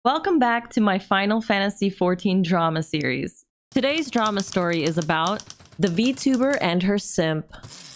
Welcome back to my Final Fantasy XIV drama series. Today's drama story is about the Vtuber and her simp.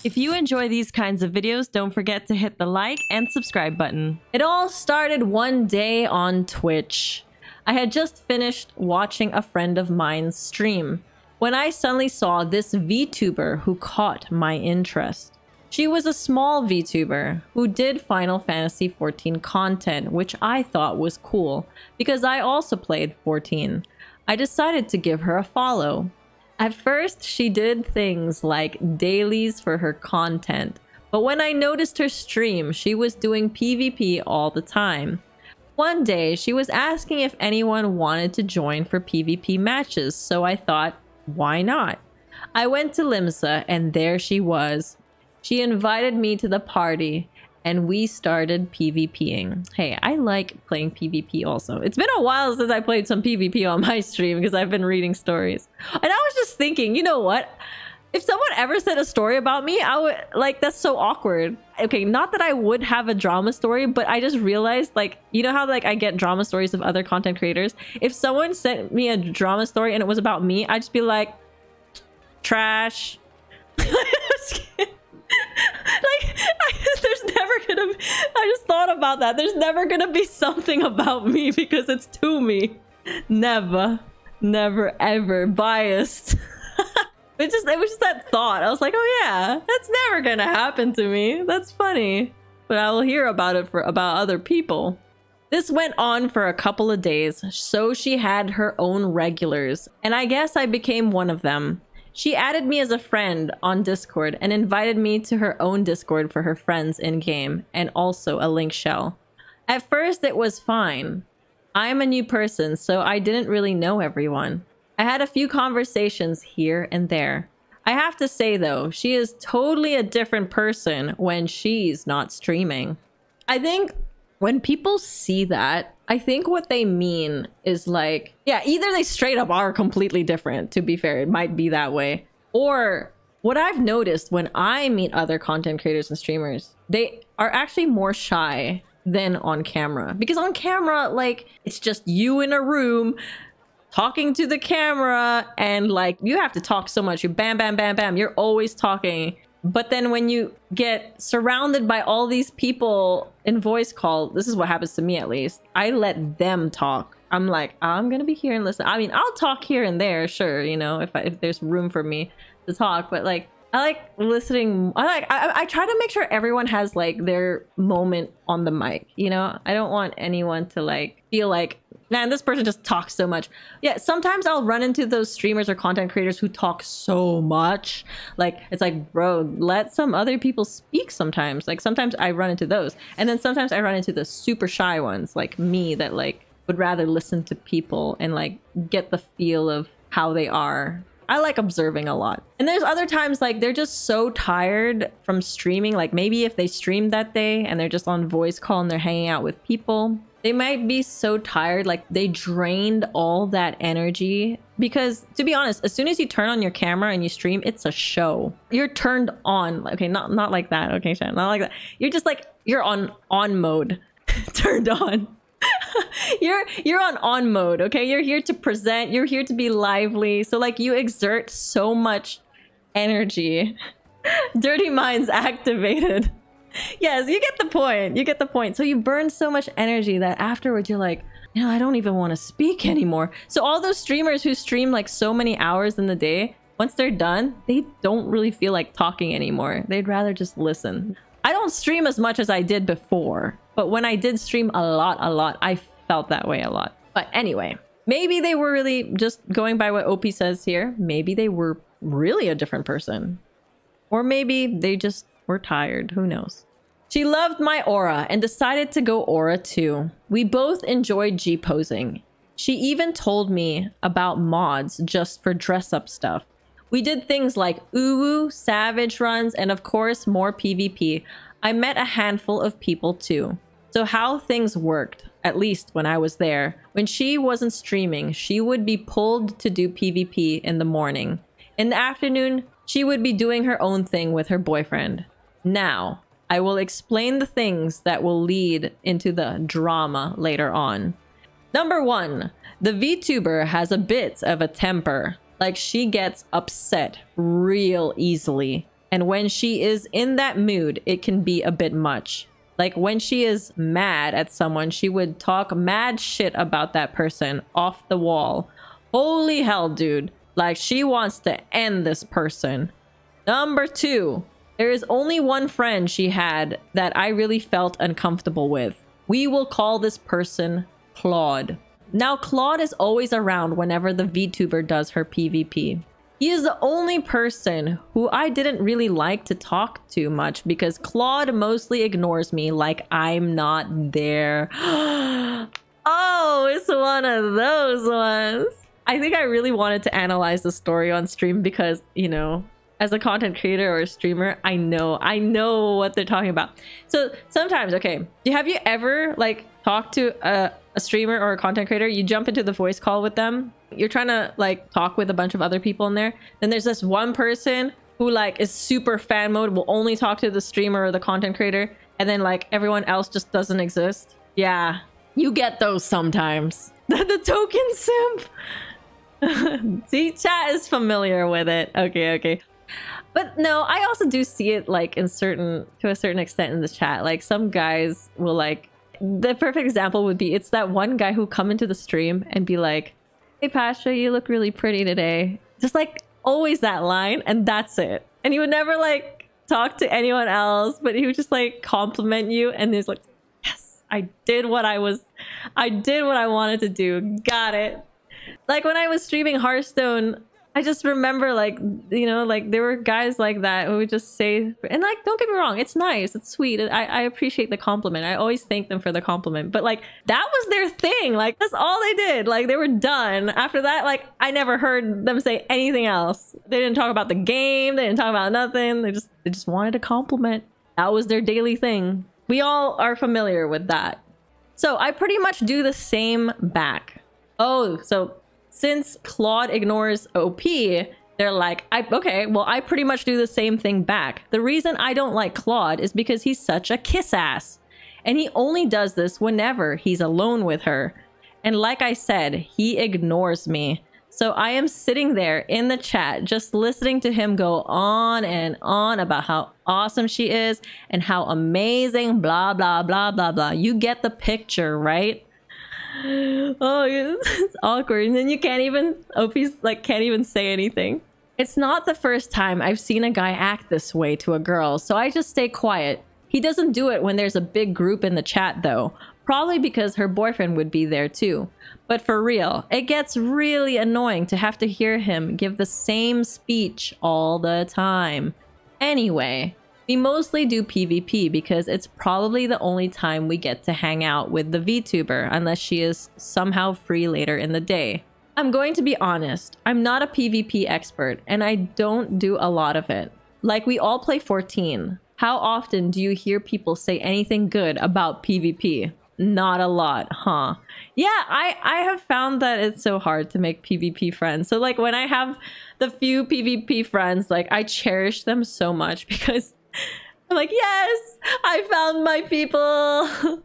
If you enjoy these kinds of videos, don't forget to hit the like and subscribe button. It all started one day on Twitch. I had just finished watching a friend of mine's stream when I suddenly saw this Vtuber who caught my interest. She was a small Vtuber who did Final Fantasy XIV content, which I thought was cool because I also played 14. I decided to give her a follow. At first, she did things like dailies for her content, but when I noticed her stream, she was doing PvP all the time. One day, she was asking if anyone wanted to join for PvP matches, so I thought, why not? I went to Limsa and there she was. She invited me to the party and we started PvPing. Hey, I like playing PvP also. It's been a while since I played some PvP on my stream because I've been reading stories. And I was just thinking, you know what? If someone ever said a story about me, I would like, that's so awkward. Okay, not that I would have a drama story, but I just realized, like, you know how like I get drama stories of other content creators? If someone sent me a drama story and it was about me, I'd just be like, trash. There's never gonna be, I just thought about that. There's never gonna be something about me because it's to me. Never ever biased. It was just that thought. I was like, oh yeah, that's never gonna happen to me. That's funny, but I will hear about it about other people. This went on for a couple of days, so she had her own regulars, and I guess I became one of them. She added me as a friend on Discord and invited me to her own Discord for her friends in-game, and also a link shell. At first, it was fine. I'm a new person, so I didn't really know everyone. I had a few conversations here and there. I have to say though, she is totally a different person when she's not streaming. I think when people see that, I think what they mean is like, yeah, either they straight up are completely different, to be fair, it might be that way. Or what I've noticed when I meet other content creators and streamers, they are actually more shy than on camera. Because on camera, like, it's just you in a room talking to the camera and like, you have to talk so much. You bam, bam, bam, bam. You're always talking. But then when you get surrounded by all these people in voice call, this is what happens to me at least. I let them talk. I'm like, I'm gonna be here and listen. I mean, I'll talk here and there, sure, you know, if there's room for me to talk. But like, I like listening. I try to make sure everyone has like their moment on the mic, you know? I don't want anyone to like feel like, man, this person just talks so much. Yeah, sometimes I'll run into those streamers or content creators who talk so much. Like, it's like, bro, let some other people speak sometimes. Like, sometimes I run into those. And then sometimes I run into the super shy ones, like me, that like would rather listen to people and like get the feel of how they are. I like observing a lot. And there's other times like they're just so tired from streaming. Like maybe if they streamed that day and they're just on voice call and they're hanging out with people, they might be so tired, like they drained all that energy. Because to be honest, as soon as you turn on your camera and you stream, it's a show. You're turned on. Okay, not like that. Okay, Shan, not like that. You're just like, you're on mode. Turned on. you're on mode. Okay, you're here to present. You're here to be lively. So like you exert so much energy. Dirty minds activated. Yes, you get the point. You get the point. So you burn so much energy that afterwards you're like, you know, I don't even want to speak anymore. So all those streamers who stream like so many hours in the day, once they're done, they don't really feel like talking anymore. They'd rather just listen. I don't stream as much as I did before, but when I did stream a lot, I felt that way a lot. But anyway, maybe they were really, just going by what OP says here, maybe they were really a different person. Or maybe they just were tired. Who knows? She loved my aura and decided to go aura too. We both enjoyed G-posing. She even told me about mods just for dress-up stuff. We did things like uwu, savage runs, and of course more PvP. I met a handful of people too. So how things worked, at least when I was there, when she wasn't streaming, she would be pulled to do PvP in the morning. In the afternoon, she would be doing her own thing with her boyfriend. Now, I will explain the things that will lead into the drama later on. Number 1, the VTuber has a bit of a temper. Like, she gets upset real easily. And when she is in that mood, it can be a bit much. Like, when she is mad at someone, she would talk mad shit about that person off the wall. Holy hell, dude. Like, she wants to end this person. Number 2, there is only one friend she had that I really felt uncomfortable with. We will call this person Claude. Now, Claude is always around whenever the VTuber does her PvP. He is the only person who I didn't really like to talk to much because Claude mostly ignores me like I'm not there. Oh, it's one of those ones. I think I really wanted to analyze the story on stream because, you know, as a content creator or a streamer, I know what they're talking about. So sometimes, okay, have you ever like talked to a streamer or a content creator? You jump into the voice call with them. You're trying to like talk with a bunch of other people in there. Then there's this one person who like is super fan mode, will only talk to the streamer or the content creator. And then like everyone else just doesn't exist. Yeah, you get those sometimes. The token simp. See, chat is familiar with it. Okay. But no, I also do see it like to a certain extent in the chat. Like some guys will like, the perfect example would be, it's that one guy who come into the stream and be like, hey Pathra, you look really pretty today. Just like always that line, and that's it. And he would never like talk to anyone else, but he would just like compliment you, and he's like, yes, I did what I wanted to do. Got it. Like when I was streaming Hearthstone, I just remember like, you know, like there were guys like that who would just say, and like, don't get me wrong, it's nice, it's sweet. I appreciate the compliment. I always thank them for the compliment, but like that was their thing. Like that's all they did. Like they were done. After that, like I never heard them say anything else. They didn't talk about the game. They didn't talk about nothing. They just wanted a compliment. That was their daily thing. We all are familiar with that. So I pretty much do the same back. Oh, so since Claude ignores OP, they're like, okay, well, I pretty much do the same thing back. The reason I don't like Claude is because he's such a kiss ass. And he only does this whenever he's alone with her. And like I said, he ignores me. So I am sitting there in the chat, just listening to him go on and on about how awesome she is and how amazing, blah, blah, blah, blah, blah. You get the picture, right? Oh, it's awkward. And then you can't even, OP's like can't even say anything. It's not the first time I've seen a guy act this way to a girl, so I just stay quiet. He doesn't do it when there's a big group in the chat though, probably because her boyfriend would be there too. But for real, it gets really annoying to have to hear him give the same speech all the time. Anyway, we mostly do PvP because it's probably the only time we get to hang out with the VTuber unless she is somehow free later in the day. I'm going to be honest, I'm not a PvP expert and I don't do a lot of it. Like we all play 14. How often do you hear people say anything good about PvP? Not a lot, huh? Yeah, I have found that it's so hard to make PvP friends. So like when I have the few PvP friends, like I cherish them so much because I'm like, yes, I found my people.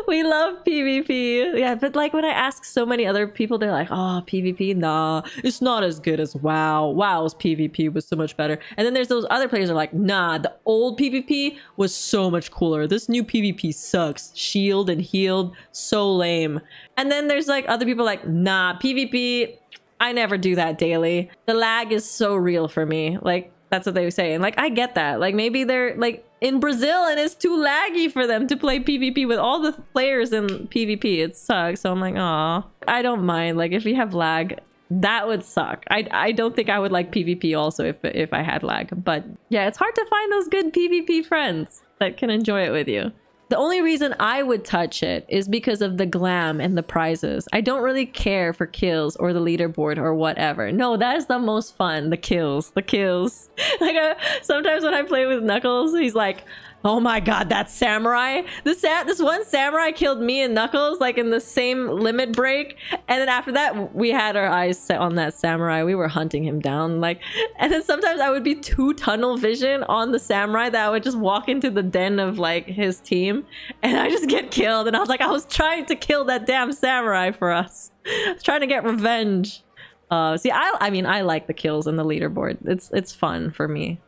We love PvP. Yeah, but like when I ask so many other people, they're like, oh, PvP, nah, it's not as good as WoW. WoW's PvP was so much better. And then there's those other players who are like, nah, the old PvP was so much cooler. This new PvP sucks. Shield and healed, so lame. And then there's like other people like, nah, PvP, I never do that daily. The lag is so real for me. Like, that's what they say. And like, I get that. Like maybe they're like in Brazil and it's too laggy for them to play PvP with all the players in PvP. It sucks. So I'm like, aw, I don't mind. Like if you have lag, that would suck. I don't think I would like PvP also if I had lag. But yeah, it's hard to find those good PvP friends that can enjoy it with you. The only reason I would touch it is because of the glam and the prizes. I don't really care for kills or the leaderboard or whatever. No, that is the most fun. The kills. Like sometimes when I play with Knuckles, he's like, Oh my god, that samurai. This one samurai killed me and Knuckles like in the same limit break. And then after that, we had our eyes set on that samurai. We were hunting him down. Like, and then sometimes I would be too tunnel vision on the samurai that I would just walk into the den of like his team and I just get killed. And I was like, I was trying to kill that damn samurai for us. I was trying to get revenge. See, I mean, I like the kills in the leaderboard. It's fun for me.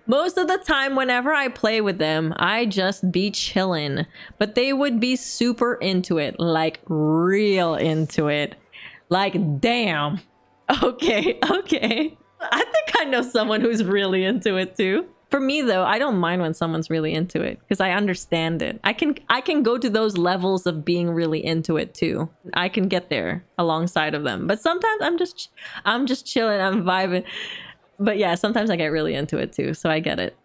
Most of the time, whenever I play with them, I just be chillin'. But they would be super into it. Like, real into it. Like, damn. Okay, okay. I think I know someone who's really into it too. For me, though, I don't mind when someone's really into it. Because I understand it. I can go to those levels of being really into it too. I can get there alongside of them. But sometimes I'm just chilling. I'm vibing. But yeah, sometimes I get really into it too, so I get it.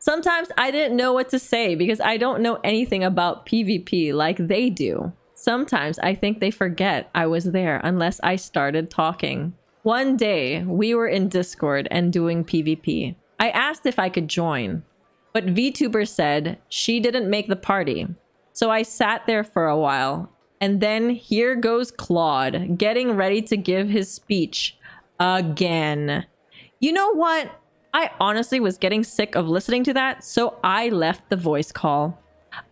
Sometimes I didn't know what to say because I don't know anything about PvP like they do. Sometimes I think they forget I was there unless I started talking. One day, we were in Discord and doing PvP. I asked if I could join, but VTuber said she didn't make the party. So I sat there for a while, and then here goes Claude, getting ready to give his speech again. You know what? I honestly was getting sick of listening to that, so I left the voice call.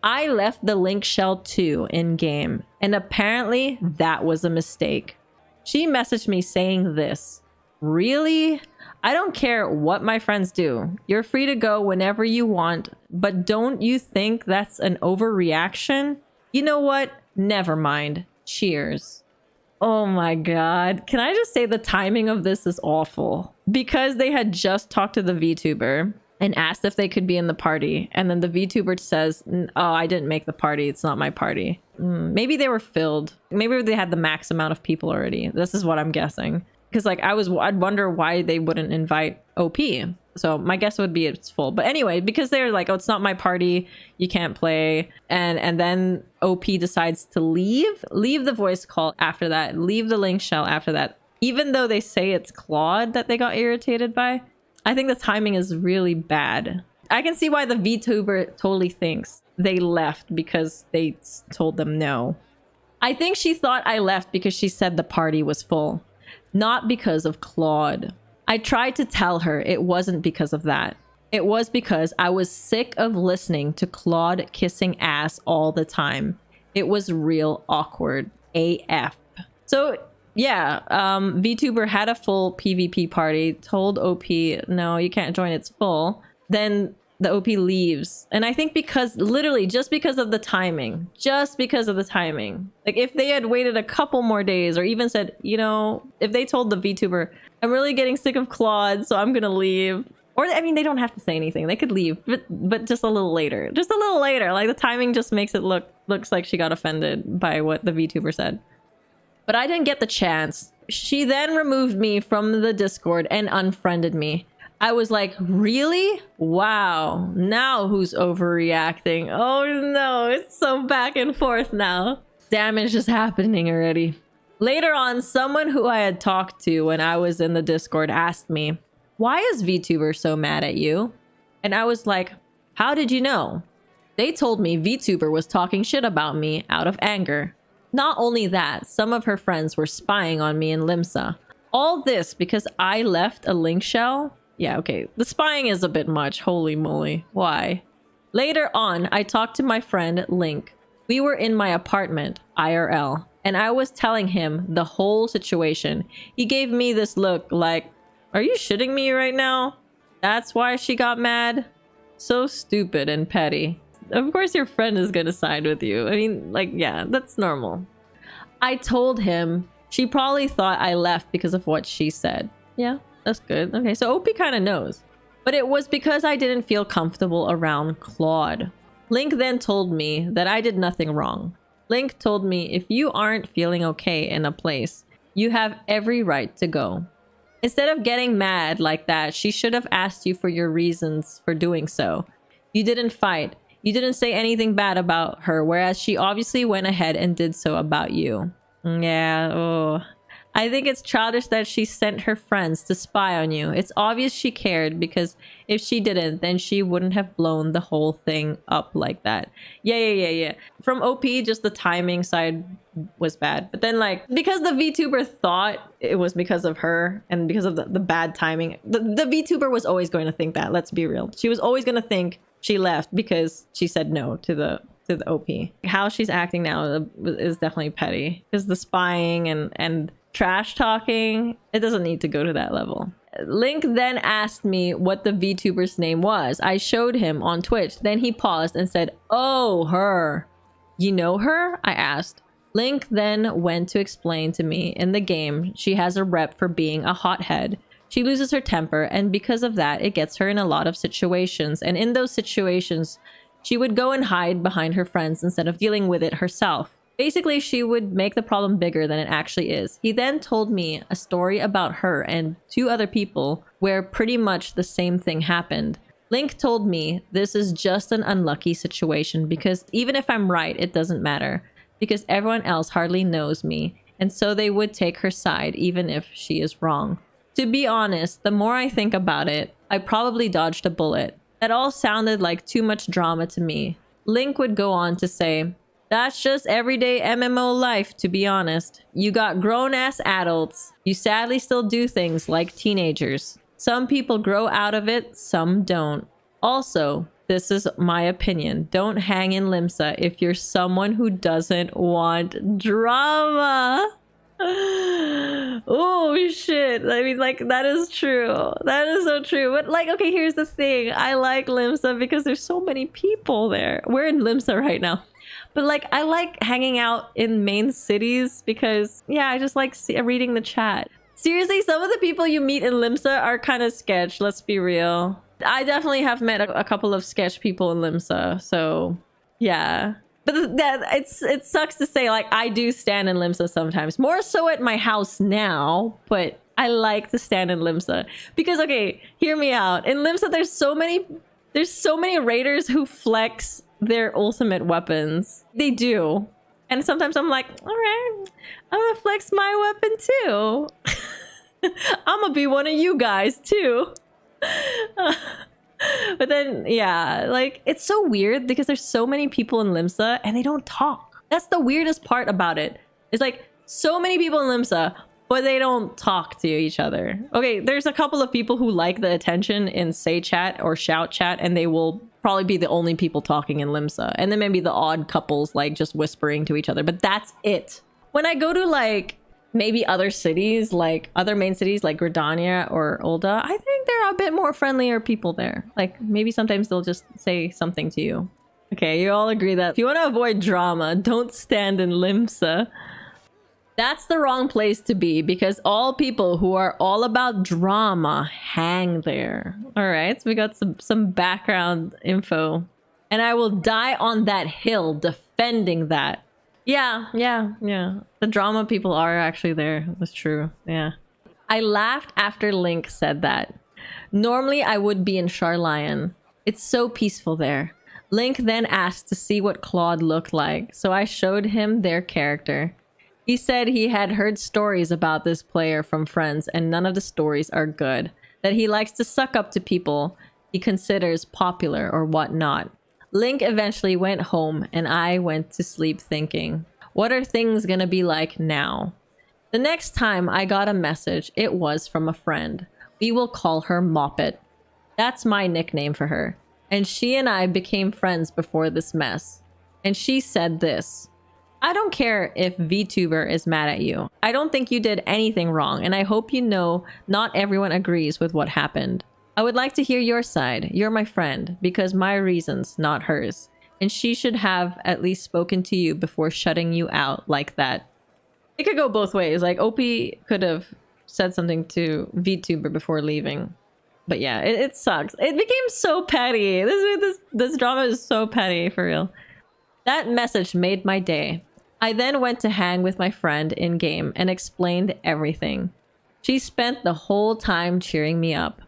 I left the link shell too in game, and apparently that was a mistake. She messaged me saying this. Really? I don't care what my friends do. You're free to go whenever you want, but don't you think that's an overreaction? You know what? Never mind. Cheers. Oh my god. Can I just say the timing of this is awful? Because they had just talked to the VTuber and asked if they could be in the party. And then the VTuber says, oh, I didn't make the party. It's not my party. Maybe they were filled. Maybe they had the max amount of people already. This is what I'm guessing. Because like I'd wonder why they wouldn't invite OP. So my guess would be it's full. But anyway, because they're like, oh, it's not my party, you can't play. And then OP decides to leave the voice call after that, leave the link shell after that. Even though they say it's Claude that they got irritated by, I think the timing is really bad. I can see why the VTuber totally thinks they left because they told them no. I think she thought I left because she said the party was full, not because of Claude. I tried to tell her it wasn't because of that. It was because I was sick of listening to Claude kissing ass all the time. It was real awkward AF. So yeah, VTuber had a full PvP party, told OP, no, you can't join, it's full. Then the OP leaves. And I think because, literally, just because of the timing. Just because of the timing. Like, if they had waited a couple more days or even said, you know, if they told the VTuber, I'm really getting sick of Claude, so I'm gonna leave. Or, I mean, they don't have to say anything. They could leave, but just a little later. Just a little later. Like, the timing just makes it looks like she got offended by what the VTuber said. But I didn't get the chance. She then removed me from the Discord and unfriended me. I was like, really? Wow. Now who's overreacting? Oh no, it's so back and forth now. Damage is happening already. Later on, someone who I had talked to when I was in the Discord asked me, why is VTuber so mad at you? And I was like, how did you know? They told me VTuber was talking shit about me out of anger. Not only that, some of her friends were spying on me in Limsa. All this because I left a link shell? Yeah, okay. The spying is a bit much. Holy moly. Why? Later on, I talked to my friend Link. We were in my apartment, IRL, and I was telling him the whole situation. He gave me this look like, are you shitting me right now? That's why she got mad? So stupid and petty. Of course your friend is gonna side with you. I mean, like, yeah, that's normal. I told him she probably thought I left because of what she said. Yeah, that's good. Okay, so OP kind of knows. But it was because I didn't feel comfortable around Claude. Link then told me that I did nothing wrong. Link told me if you aren't feeling okay in a place, you have every right to go. Instead of getting mad like that, she should have asked you for your reasons for doing so. You didn't fight. You didn't say anything bad about her, whereas she obviously went ahead and did so about you. Yeah, oh. I think it's childish that she sent her friends to spy on you. It's obvious she cared, because if she didn't, then she wouldn't have blown the whole thing up like that. Yeah. From OP, just the timing side was bad. But then, like, because the VTuber thought it was because of her and because of the bad timing, the VTuber was always going to think that. Let's be real. She was always going to think she left because she said no to the OP. How she's acting now is definitely petty, because the spying and trash talking, it doesn't need to go to that level. Link then asked me what the VTuber's name was. I showed him on Twitch. Then he paused and said, "Oh, her. You know her?" I asked. Link then went to explain to me in the game she has a rep for being a hothead. She loses her temper, and because of that, it gets her in a lot of situations. And in those situations, she would go and hide behind her friends instead of dealing with it herself. Basically, she would make the problem bigger than it actually is. He then told me a story about her and 2 other people where pretty much the same thing happened. Link told me this is just an unlucky situation, because even if I'm right, it doesn't matter, because everyone else hardly knows me, and so they would take her side even if she is wrong. To be honest, the more I think about it, I probably dodged a bullet. That all sounded like too much drama to me. Link would go on to say, "That's just everyday MMO life, to be honest. You got grown-ass adults. You sadly still do things like teenagers. Some people grow out of it, some don't. Also, this is my opinion. Don't hang in Limsa if you're someone who doesn't want drama." Oh shit. I mean, like, that is true. That is so true. But like, okay, here's the thing. I like Limsa because there's so many people there. We're in Limsa right now. But like, I like hanging out in main cities because, yeah, I just like reading the chat. Seriously, some of the people you meet in Limsa are kind of sketch, let's be real. I definitely have met a couple of sketch people in Limsa, so yeah. But it sucks to say, like, I do stand in Limsa sometimes. More so at my house now, but I like to stand in Limsa. Because, okay, hear me out. In Limsa, there's so many raiders who flex their ultimate weapons. They do. And sometimes I'm like, all right, I'm gonna flex my weapon too. I'm gonna be one of you guys too. But then, yeah, like, it's so weird because there's so many people in Limsa and they don't talk. That's the weirdest part about it. It's like, so many people in Limsa, but they don't talk to each other. Okay, there's a couple of people who like the attention in say chat or shout chat, and they will probably be the only people talking in Limsa. And then maybe the odd couples like just whispering to each other, but that's it. When I go to like maybe other cities, like other main cities like Gridania or Ul'dah, I think there are a bit more friendlier people there. Like maybe sometimes they'll just say something to you. Okay, you all agree that if you want to avoid drama, don't stand in Limsa. That's the wrong place to be, because all people who are all about drama hang there. All right, so we got some background info. And I will die on that hill defending that. Yeah. The drama people are actually there. That's true. Yeah. I laughed after Link said that. Normally, I would be in Charlion. It's so peaceful there. Link then asked to see what Claude looked like, so I showed him their character. He said he had heard stories about this player from friends, and none of the stories are good. That he likes to suck up to people he considers popular or whatnot. Link eventually went home, and I went to sleep thinking, what are things gonna be like now? The next time I got a message, it was from a friend. We will call her Moppet. That's my nickname for her. And she and I became friends before this mess. And she said this: I don't care if VTuber is mad at you. I don't think you did anything wrong, and I hope you know not everyone agrees with what happened. I would like to hear your side. You're my friend, because my reasons, not hers. And she should have at least spoken to you before shutting you out like that. It could go both ways. Like, OP could have said something to VTuber before leaving. But yeah, it sucks. It became so petty. This drama is so petty, for real. That message made my day. I then went to hang with my friend in-game and explained everything. She spent the whole time cheering me up.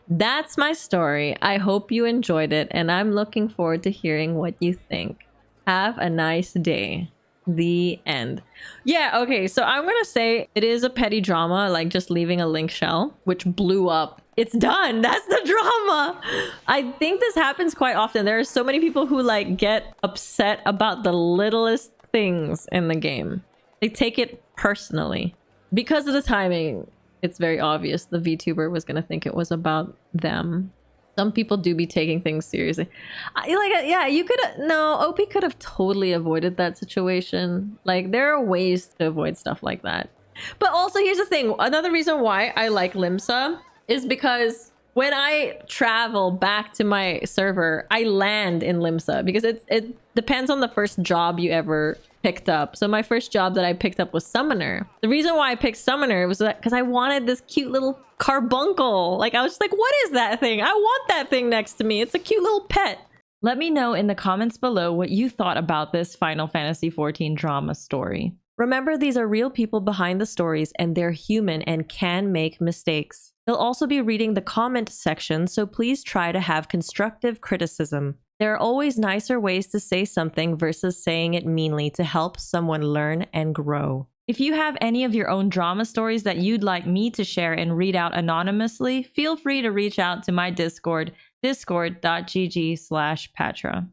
That's my story. I hope you enjoyed it, and I'm looking forward to hearing what you think. Have a nice day. The end. Yeah, okay, so I'm gonna say it is a petty drama, like just leaving a link shell, which blew up. It's done. That's the drama. I think this happens quite often. There are so many people who like get upset about the littlest things in the game. They take it personally. Because of the timing, it's very obvious the VTuber was gonna think it was about them. Some people do be taking things seriously. Yeah, you could... No, OP could have totally avoided that situation. Like, there are ways to avoid stuff like that. But also, here's the thing. Another reason why I like Limsa is because when I travel back to my server, I land in Limsa. Because it depends on the first job you ever picked up. So my first job that I picked up was Summoner. The reason why I picked Summoner was that because I wanted this cute little carbuncle. Like, I was just like, what is that thing? I want that thing next to me. It's a cute little pet. Let me know in the comments below what you thought about this Final Fantasy XIV drama story. Remember, these are real people behind the stories and they're human and can make mistakes. They'll also be reading the comment section, so please try to have constructive criticism. There are always nicer ways to say something versus saying it meanly to help someone learn and grow. If you have any of your own drama stories that you'd like me to share and read out anonymously, feel free to reach out to my Discord, discord.gg/Pathra.